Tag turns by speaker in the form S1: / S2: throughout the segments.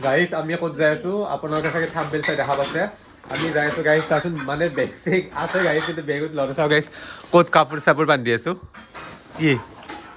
S1: guys আমি ক'ত যাই আছো আপোনালোকে চাগে থাম্বনেইল চাই দেখা পাইছে আমি যাই আছো গাইজ চাচোন মানে বেগ চেগ আছে গাইজ কিন্তু বেগত ল'ৰা চাওঁ গাইজ ক'ত কাপোৰ চাপোৰ বান্ধি আছো কি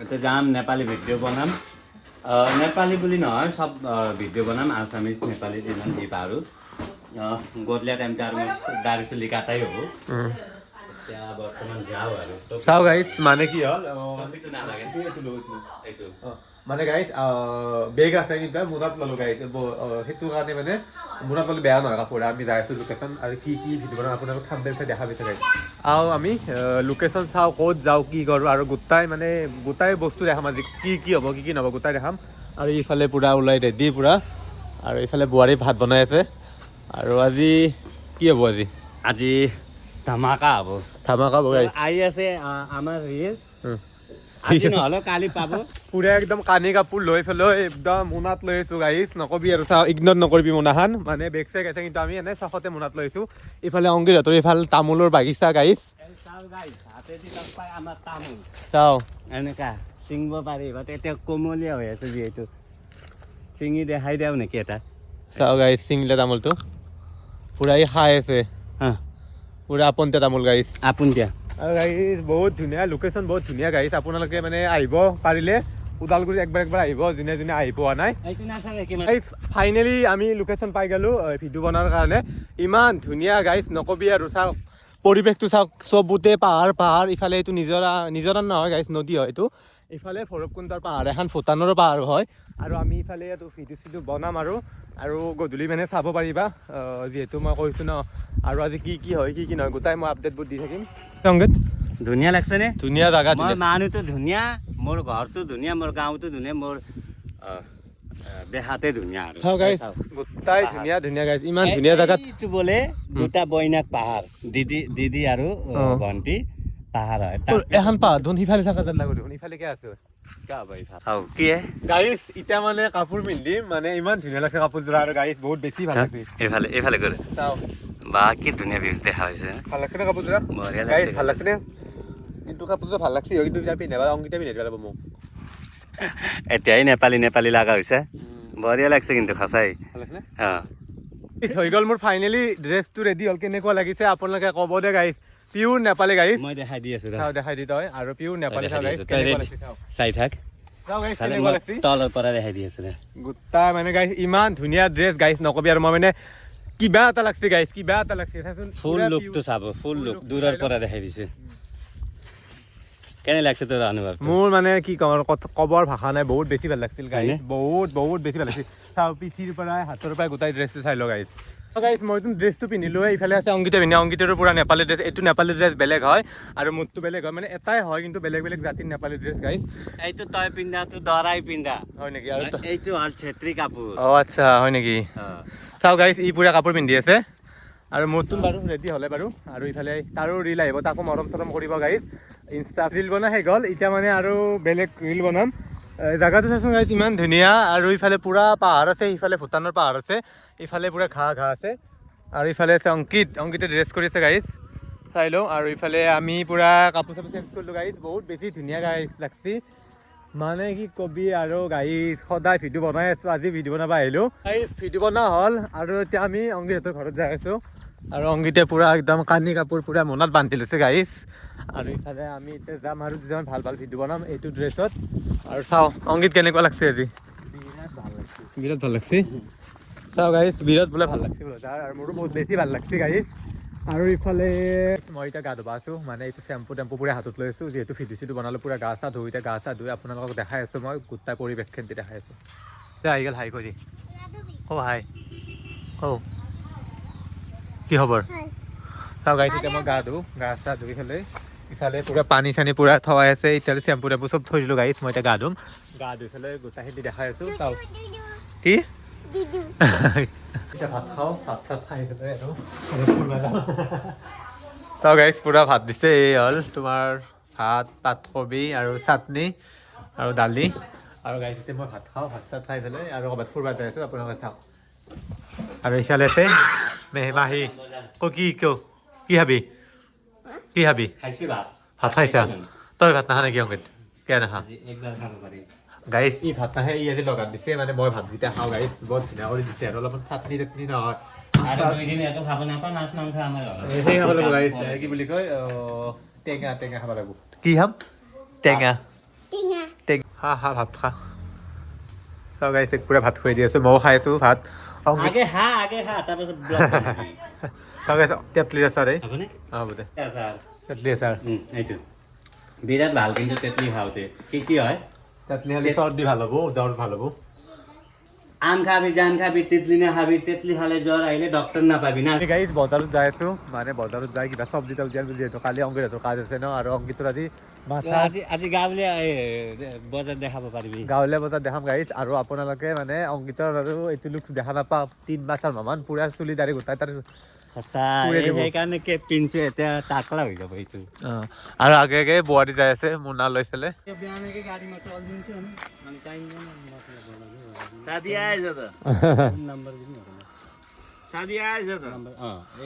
S2: এতিয়া যাম নেপালী ভিডিঅ' বনাম নেপালী বুলি নহয় চব ভিডিঅ' বনাম আছামিজ নেপালী যিমান যি পাৰোঁ গধূলি টাইমটো আৰু দাড়ি চুলি কাটাই হ'ব এতিয়া বৰ্তমান যাওঁ আৰু
S1: চাওঁ গাইজ মানে কি হ'ল
S2: টপিকটো নালাগে এইটো
S1: মানে গাইজ বেগ আছে কিন্তু মোনাত ল'লো গাইজ সেইটো কাৰণে মানে মোনাত ল'লে বেয়া নহয় কাপোৰ আমি যাই আছো লোকেশ্যন আৰু কি কি ভিডিঅ' বনাম আপোনালোকক থাম্বনেইল চাই দেখা পাইছে গাইজ আৰু আমি লোকেশ্যন চাওঁ ক'ত যাওঁ কি কৰোঁ আৰু গোটাই বস্তু দেখাম আজি কি হ'ব কি নহ'ব গোটাই দেখাম আৰু ইফালে পূৰা ওলাই ৰেডি পূৰা আৰু ইফালে বোৱাৰী ভাত বনাই আছে আৰু আজি কি হ'ব
S2: আজি ধামাকা হ'ব
S1: ধামাকা হ'ব গাইজ
S2: আহি আছে আমাৰ ৰিল আজি নহ'লেও কালি পাব
S1: পুৰা একদম কানি কাপোৰ লৈ পেলাই একদম মোনাত লৈ আহিছোঁ গাইজ নকবি আৰু চাওঁ ইগন'ৰ নকৰিবি মোনাখান মানে বেগ চেগ আছে কিন্তু আমি এনেই চখতে মোনাত লৈ আহিছোঁ ইফালে অংগীৰহঁতৰ ইফালে তামোলৰ বাগিচা গাইজ
S2: আমাৰ তামোল
S1: চাওঁ
S2: এনেকা ছিঙিব পাৰিব এতিয়া কোমলীয়া হৈ আছে যিহেতু ছিঙি দেখাই দিওঁ নেকি এটা
S1: চাওঁ গাইজ ছিঙিলে তামোলটো পুৰা ই খাই আছে পুৰা আপোনতে তামোল গাইজ
S2: আপোন দিয়া
S1: আৰু গাইজ বহুত ধুনীয়া লোকেশ্যন বহুত ধুনীয়া গাইজ আপোনালোকে মানে আহিব পাৰিলে ওদালগুৰি একবাৰ আহিব যোনে যোনে আহি পোৱা নাই গাইজ ফাইনেলি আমি লোকেশ্যন পাই গ'লোঁ ভিডিঅ' বনোৱাৰ কাৰণে ইমান ধুনীয়া গাইজ নকবি আৰু চাওক পৰিৱেশটো চাওক চবতে পাহাৰ ইফালে এইটো নিজৰা নহয় গাইজ নদী হয় এইটো ইফালে ভৈৰৱকুণ্ডৰ পাহাৰ এখন ভূটানৰো পাহাৰ হয় আৰু আমি ইফালে এইটো ভিডিঅ' চিডিঅ' বনাম আৰু গধূলি মানে চাব পাৰিবা যিহেতু মই কৈছোঁ ন আৰু আজি কি হয় কি নহয় গোটাই মই আপডেটবোৰ দি থাকিম সংগীত
S2: ধুনীয়া লাগছে নে
S1: ধুনীয়া জাগা
S2: মোৰ মানুহটো ধুনীয়া মোৰ ঘৰটো ধুনীয়া মোৰ গাঁৱটো ধুনীয়া মোৰ দেহাতে ধুনীয়া আৰু
S1: চাওঁ গাইজ গোটাই ধুনীয়া গাইজ ইমান ধুনীয়া জাগাত
S2: এইটো বোলে দুটা বইনাক পাহাৰ দিদি আৰু ভণ্টি পাহাৰ হয়
S1: এখন পাহাৰ ধোন সিফালে চাকা যেন লাগো দেখোন ইফালে কে আছে গাইজ এতিয়া মানে কাপোৰ পিন্ধিম মানে ইমান ধুনীয়া লাগছে কাপোৰযোৰা আৰু গাইজ বহুত বেছি ভাল লাগছে
S2: এইফালে কৰে
S1: চাওঁ
S2: বা কি ধুনীয়া ভিউজ দেখা হৈছে
S1: ভাল লাগছে নে কাপোৰযোৰা
S2: বঢ়িয়া
S1: গাইজ
S2: লাগছে
S1: ভাল লাগছে নে কিন্তু কাপোৰযোৰা ভাল লাগছে কিন্তু এতিয়া পিন্ধিব অংকিতা পিন্ধিব লাগিব মোক
S2: এতিয়াই নেপালী লগা হৈছে বঢ়িয়া লাগছে কিন্তু সঁচাই
S1: ভাল লাগছে নে
S2: অঁ
S1: হৈ গ'ল মোৰ ফাইনেলি ড্ৰেছটো ৰেডি হ'ল কেনেকুৱা লাগিছে আপোনালোকে ক'ব দে গাইজ পিয়ৰ নেপালী গাইজ
S2: মই দেখাই দি আছো
S1: চাওঁ দেখাই দি তই আৰু পিয়ৰ নেপালী চাওঁ গাইজ কেনেকুৱা লাগিছে চাওঁ
S2: চাই থাক
S1: চাওঁ গাইজ কেনেকুৱা লাগিছে
S2: তলৰ পৰা দেখাই দি আছো
S1: গোটা মানে গাইজ ইমান ধুনীয়া ড্ৰেছ গাইজ নকবি আৰু মই মানে কিবা এটা লাগছে গাইজ কিবা এটা লাগছে চাচোন
S2: ফুল লুকটো চাব ফুল লুক দূৰৰ পৰা দেখাই দিছে কেনে লাগছে তোৰ অনুভৱ
S1: মোৰ মানে কি ক'ম আৰু ক'বৰ ভাষা নাই বহুত বেছি ভাল লাগিছিল গাইজ বহুত বেছি ভাল লাগিছিল চাওঁ পিঠিৰ পৰাই হাতৰ পৰাই গোটাই ড্ৰেছটো চাই লওঁ গাইজ গাইজ মইতো ড্ৰেছটো পিন্ধিলোঁ ইফালে আছে অংকিতা পিন্ধা অংকিতাৰো পুৰা নেপালী ড্ৰেছ এইটো নেপালী ড্ৰেছ বেলেগ হয় আৰু মোৰটো বেলেগ হয় মানে এটাই হয় কিন্তু বেলেগ জাতিৰ নেপালী ড্ৰেছ গাইজ
S2: এইটো তই পিন্ধাটো দৰাই পিন্ধা
S1: হয় নেকি আৰু
S2: এইটো হ'ল চেত্ৰী কাপোৰ
S1: অঁ আচ্ছা হয় নেকি চাওঁ গাইজ ই পুৰা কাপোৰ পিন্ধি আছে আৰু মোৰতো বাৰু ৰেডি হ'লে বাৰু আৰু ইফালে তাৰো ৰিল আহিব তাকো মৰম চৰম কৰিব গাইজ ইনষ্টা ৰিল বনাই শেষ হ'ল এতিয়া মানে আৰু বেলেগ ৰিল বনাম জাগাটো চাচোন গাইজ ইমান ধুনীয়া আৰু ইফালে পুৰা পাহাৰ আছে ইফালে ভূটানৰ পাহাৰ আছে ইফালে পুৰা ঘাঁহ আছে আৰু ইফালে আছে অংকিতে ড্ৰেছ কৰিছে গাইজ চাই লওঁ আৰু ইফালে আমি পুৰা কাপোৰ চাপোৰ চেঞ্জ কৰিলোঁ গাইজ বহুত বেছি ধুনীয়া গাইজ লাগছি মানে কি কবি আৰু গাইজ সদায় ভিডিঅ' বনাই আছোঁ আজি ভিডিঅ' বনাব আহিলোঁ গাইজ ভিডিঅ' বনোৱা হ'ল আৰু এতিয়া আমি অংকিতৰ ঘৰত যাই আছোঁ আৰু অংকিতে পুৰা একদম কানি কাপোৰ পুৰা মনত বান্ধি লৈছে গাইজ আৰু ইফালে আমি এতিয়া যাম আৰু দুজন ভাল ভিডিঅ' বনাম এইটো ড্ৰেছত আৰু চাওঁ অংকিত কেনেকুৱা লাগছে আজি বিৰাট ভাল লাগছে চাওঁ গাইজ বিৰাট বোলে ভাল লাগছে বোলে তাৰ আৰু মোৰো বহুত বেছি ভাল লাগছে গাইজ আৰু ইফালে মই এতিয়া গা ধুব আছোঁ মানে এইটো চেম্পু টেম্পু পুৰা হাতত লৈ আছোঁ যিহেতু ভিডিঅ' চিডিঅ' বনালোঁ পুৰা গা চা ধুই এতিয়া গা চা ধুই আপোনালোকক দেখাই আছোঁ মই গোটাই পৰিৱেশখিনি দি দেখাই আছোঁ যে আহি গ'ল হাই কৈ দি হাই কি খবৰ চাওঁ গাইজ এতিয়া মই গা ধুওঁ গা চা ধুই পেলাই ইফালে পুৰা পানী চানী পুৰা থোৱাই আছে এতিয়ালৈ চেম্পু টেম্পু চব থৈ দিলোঁ গাইজ মই এতিয়া গা ধুম গা ধুই পেলাই গোটাইখিনি দেখাই আছোঁ চাওঁ কি এতিয়া ভাত খাওঁ ভাত চাত খাই পেলাই আৰু চাওঁ গাইজ পুৰা ভাত দিছে এই হ'ল তোমাৰ ভাত পাতকবি আৰু চাটনি আৰু দালি আৰু গাইজ এতিয়া মই ভাত খাওঁ ভাত চাত খাই পেলাই আৰু ক'ৰবাত ফুৰিব যাই আছোঁ আপোনালোকে চাওক আৰু ইফালে আছে মেহমাহী কি খাবি
S2: খাইছি ভাত
S1: ভাত খাইছা তই ভাত নাখা নেকি অংকিত কিয় নাখা গাইছ ই ভাত নাহে ই আজি লগাত দিছে মানে মই ভাতকেইটা খাওঁ গাইছ বহুত ধুনীয়া কৰি দিছে আৰু অলপমান চাটনি টাটনি নহয়
S2: আৰু 2 দিন একো খাব নাপায় মাছ মাংস আমাৰ
S1: সেই খাব লাগিব গাইছ কি বুলি কয় টেঙা খাব লাগিব কি খাম টেঙা হা ভাত খা চাওঁ গাইছ পুৰা ভাত খুৱাই দি আছোঁ ময়ো খাই আছোঁ ভাত
S2: আগে খা তাৰপিছত ব্লগ
S1: চাওঁ গাইছ তেতলিৰ আচাৰ এই
S2: হ'বনে
S1: হ'ব দে
S2: আচাৰ
S1: তেতলি আচাৰ
S2: এইটো বিৰাট ভাল কিন্তু তেতলি খাওঁতে কি হয়
S1: তেতলি খালে চৰ্দি ভাল হ'ব জ্বৰ ভাল হ'ব
S2: আম খাবি জাম খাবি তেতলি নাখাবি তেতলি খালে জ্বৰ আহিলে ডক্টৰ নাপাবি না
S1: গাইজ বজাৰত যাই আছো মানে বজাৰত যাই কিবা চব্জি তব্জি আনিব যিহেতু কালি অংকিতৰ কাজ আছে ন আৰু অংকিতৰ আজি মাথা
S2: আজি গাঁৱলীয়া বজাৰ দেখাব পাৰিবি
S1: গাঁৱলীয়া বজাৰ দেখাম গাইজ আৰু আপোনালোকে মানে অংকিতৰ আৰু এইটো লুক দেখা নাপাওঁ 3 মাহ 4 মাহ মান পুৰা চুলি দাড়ি গোটাই তাৰ
S2: সঁচা সেইকাৰণে কেপ পিন্ধিছো এতিয়া টাকলা হৈ যাব এইটো
S1: আৰু আগে আগে বোৱাৰী যাই আছে মোনা লৈ পেলাই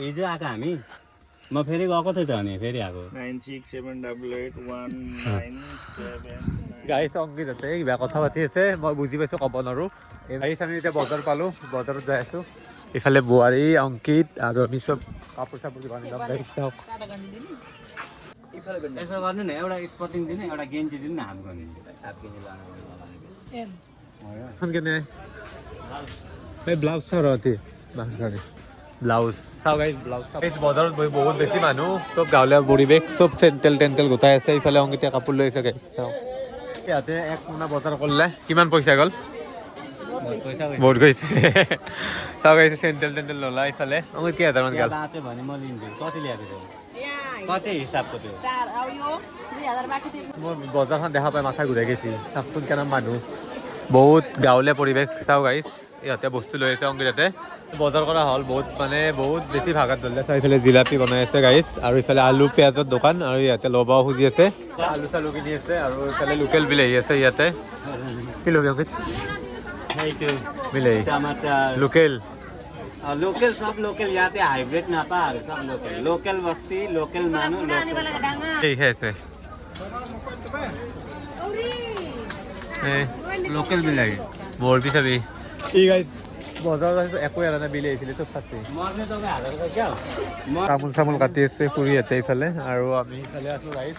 S2: এই যে आएको हामी म फेरि गएको थिएँ त अनि फेरि आएको
S3: 9678881979
S1: গাইজ অংকিততে কিবা কথা পাতি আছে মই বুজি পাইছোঁ ক'ব নোৱাৰোঁ গাইজ আমি এতিয়া বজাৰ পালোঁ বজাৰত যাই আছোঁ ইফালে বোৱাৰী অংকিত আৰু আমি চব কাপোৰ চাপোৰ কিবা আনি ল'ম গাইজ চাওক
S2: यसो गर्नु न एउटा स्पोर्टिङ दिनु एउटा गेन्जी दिनु न हाफ गर्ने हाफ गेन्जी
S1: এখন কেনে এই ব্লাউজ চাওঁ অতি ব্লাউজ চাওঁ গাইজ ব্লাউজ বজাৰত বহি বহুত বেছি মানুহ চব গাঁৱলীয়া পৰিৱেশ চব চেণ্টেল গোটাই আছে ইফালে অংকিতে কাপোৰ লৈ আছে গাইজ চাওঁ ইয়াতে এক মোনা বজাৰ কৰিলে কিমান পইচা গ'ল বহুত গৈছে চাওঁ গাইছে চেণ্টেল ল'লা ইফালে অংকিত কেইহাজাৰমান গ'ল
S2: बाँच्यो भने म लिन्छु कति ल्याएको थियो कति हिसाबको थियो
S1: মই বজাৰখন দেখা পাই মাথা ঘূৰাই গৈছে চাওকচোন কেনে মানুহ বহুত গাঁৱলীয়া পৰিৱেশ চাওঁ গাইজ ইহঁতে বস্তু লৈ আছে অংকিততে বজাৰ কৰা হ'ল বহুত বেছি ভাগাত ধৰিলে চাই ইফালে জিলাপি বনাই আছে গাইজ আৰু ইফালে আলু পিঁয়াজৰ দোকান আৰু ইয়াতে ল'বও খুজি আছে আলু চালু কিনি আছে আৰু ইফালে লোকেল বিলাহী আছে ইয়াতে কি ল'বি অংকিত
S2: সেইটো
S1: বিলাহী
S2: टमाटर
S1: লোকেল
S2: लोकल सब लोकल याते हाइब्रिड नापाहरू सब लोकल लोकल बस्ती लोकल मानु लोकल
S1: এইহে আছে
S2: लोकल बिलाइ
S1: বৰ বিচাৰি এই গাইজ বজাৰত আছে একো এৰা নাই বিলাহী আহিছিলে চব খাইছে
S2: मर्ने तपाईँ हालेर क्या म
S1: তামোল চামোল কাটি আছে খুৰীহঁতে ইফালে আৰু আমি ইফালে আছোঁ গাইজ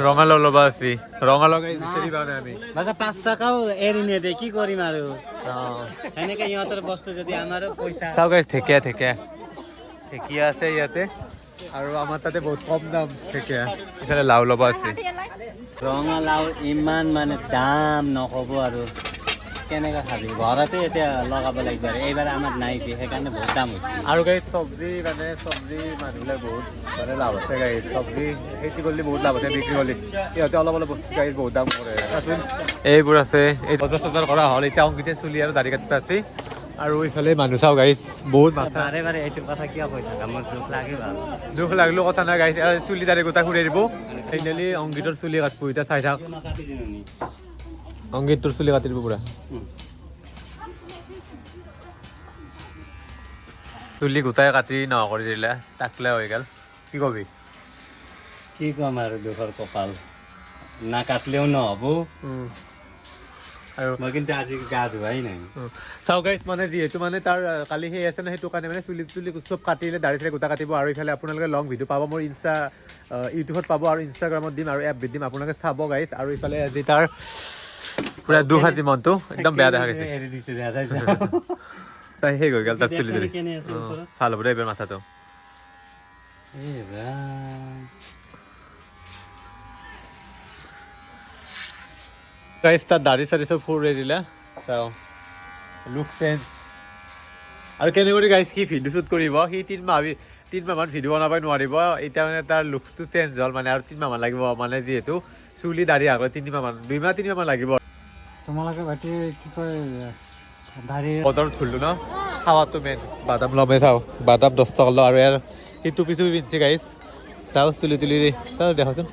S1: ৰঙালাও ল'বা আছে ৰঙালাও গাইজ বিচাৰি পোৱা নাই আমি
S2: ভাষা 5 টাকাও এৰিনে দে কি কৰিম আৰু
S1: অঁ
S2: সেনেকে ইহঁতৰ বস্তু যদি আমাৰো পইচা
S1: চাওঁ গাইজ ঢেকীয়া আছে ইয়াতে আৰু আমাৰ তাতে বহুত কম দাম ঢেকীয়া ইফালে লাও ল'বা আছে
S2: ৰঙালাও ইমান মানে দাম নক'ব আৰু কেনেকৈ খাবি ঘৰতে এতিয়া লগাব লাগিব আৰু এইবাৰ আমাৰ নাই কি সেইকাৰণে বহুত দাম হৈছে
S1: আৰু গাইজ চব্জি মানুহবিলাক বহুত মানে লাভ আছে গাইজ চব্জি খেতি কৰিলে বহুত লাভ আছে বিক্ৰী কৰিলে সিহঁতে অলপ বস্তু গাইজ বহুত দাম কৰে চাচোন এইবোৰ আছে এই বজাৰ চজাৰ কৰা হ'ল এতিয়া অংকিতে চুলি আৰু দাড়ি কাটিব আছে আৰু ইফালে মানুহ চাওঁ গাইজ বহুত মাথা
S2: বাৰে বাৰে এইটো কথা কিয় কৈ থাকা মোৰ দুখ লাগে ভাল
S1: দুখ লাগিলেও কথা নাই গাইজ চুলি দাড়ি গোটা ঘূৰাই দিব ফাইনেলি অংকিতৰ চুলি কাটিব এতিয়া চাই থাক
S2: কাটি দিওঁ নি
S1: অংকিত তোৰ চুলি কাটি দিব পুৰা চুলি গোটাই কাটি নোহোৱা কৰি দিলে টাকলে হৈ গ'ল কি কবি
S2: কি ক'ম আৰু দুখৰ কপাল নাকাটলেও নহ'ব
S1: আৰু
S2: মই কিন্তু আজি গা ধোৱাই নাই
S1: চাওঁ গাইজ মানে যিহেতু মানে তাৰ কালি সেই আছে ন সেইটো কাৰণে মানে চুলি চব কাটিলে দাড়ি চাড়ি গোটা কাটিব আৰু ইফালে আপোনালোকে লং ভিডিঅ' পাব মোৰ ইউটিউবত পাব আৰু ইনষ্টাগ্ৰামত দিম আৰু এফবিত দিম আপোনালোকে চাব গাইজ আৰু ইফালে আজি তাৰ পুৰা দুখ আজি মনটো একদম বেয়া দেখা গৈছে
S2: এৰি দিছে দাদা
S1: তাই সেই হৈ গ'ল তাৰ চুলি দাড়ি
S2: কেনে আছে ওপৰত
S1: ভাল হ'ব দে এইবাৰ মাথাটো
S2: এ ৰাম
S1: গাইজ তাৰ দাড়ি চাড়ি চব ফুৰাই দিলে চাওঁ লুক চেঞ্জ আৰু কেনেকৈ গাইজ সি ভিডিঅ' শ্বুট কৰিব সি 3 মাহমান ভিডিঅ' বনাব নোৱাৰিব এতিয়া মানে তাৰ লুকছটো চেঞ্জ হ'ল মানে আৰু 3 মাহমান লাগিব মানে যিহেতু চুলি দাড়ি আগত 3 মাহমান 2 মাহ 3 মাহমান লাগিব
S2: তোমালোকে বাকী কি কয় দাড়ি
S1: বজাৰত খুলিলোঁ ন খাৱাটো মেইন বাদাম ল'মে চাওঁ বাদাম 10 টকা লওঁ আৰু ইয়াৰ সি টুপি চুপি পিন্ধিছে গাইজ চাওঁ চুলি তুলি চাওঁ দেখাচোন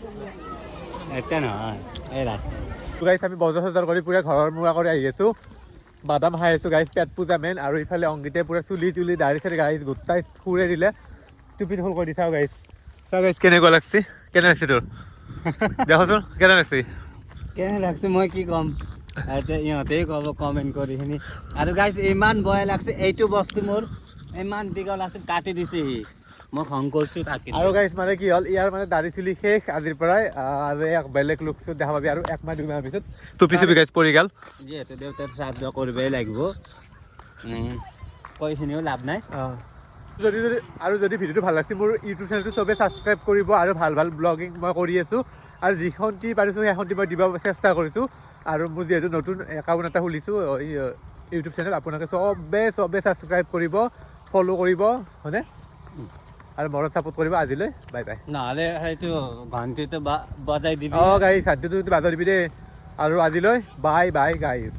S2: এতিয়া নহয় এই ৰাস্তা
S1: গাইজ আমি বজাৰ চজাৰ কৰি পুৰা ঘৰৰ মূৰা কৰি আহি আছোঁ বাদাম খাই আছোঁ গাইজ পেট পূজা মেইন আৰু ইফালে অংকিতে পুৰা চুলি তুলি দাড়ি চাড়ি গাইজ গোটাই ফুৰাই দিলে টুপি ফুল কৰি দি চাওঁ গাইজ কেনেকুৱা লাগছে কেনে লাগছে তোৰ দেখাচোন কেনে লাগছে
S2: কেনে লাগছে মই কি ক'ম এতিয়া ইহঁতেই ক'ব কমেণ্ট কৰি শুনি আৰু গাইছ ইমান বেয়া লাগছে এইটো বস্তু মোৰ ইমান দীঘল আছিল কাটি দিছে সি মই খং কৰিছোঁ তাকে
S1: আৰু গাইছ মানে কি হ'ল ইয়াৰ মানে দাড়ি চুলি শেষ আজিৰ পৰাই আৰু এক বেলেগ লুকছত দেখা পাবি আৰু এক মাহ 2 মাহৰ পিছত টুপি চুপি গাইছ পৰি গ'ল
S2: যিহেতু দেউতাৰ শ্ৰাদ্ধ কৰিবই লাগিব কৈ শুনিও লাভ নাই
S1: যদি যদি ভিডিঅ'টো ভাল লাগিছে মোৰ ইউটিউব চেনেলটো চবেই ছাবস্ক্ৰাইব কৰিব আৰু ভাল ভাল ব্লগিং মই কৰি আছোঁ আৰু যিখনটি পাৰিছোঁ সেইখনটি মই দিব চেষ্টা কৰিছোঁ আৰু মোৰ যিহেতু নতুন একাউণ্ট এটা খুলিছোঁ ইউটিউব চেনেল আপোনালোকে চবেই ছাবস্ক্ৰাইব কৰিব ফ'ল' কৰিব হয়নে আৰু মনত ছাপোৰ্ট কৰিব আজিলৈ বাই বাই
S2: নহ'লে সেইটো ঘণ্টিটো বজাই দিবি
S1: গাইছ খাদ্যটো বাজাই দিবি দেই আৰু আজিলৈ বাই বাই গাইছ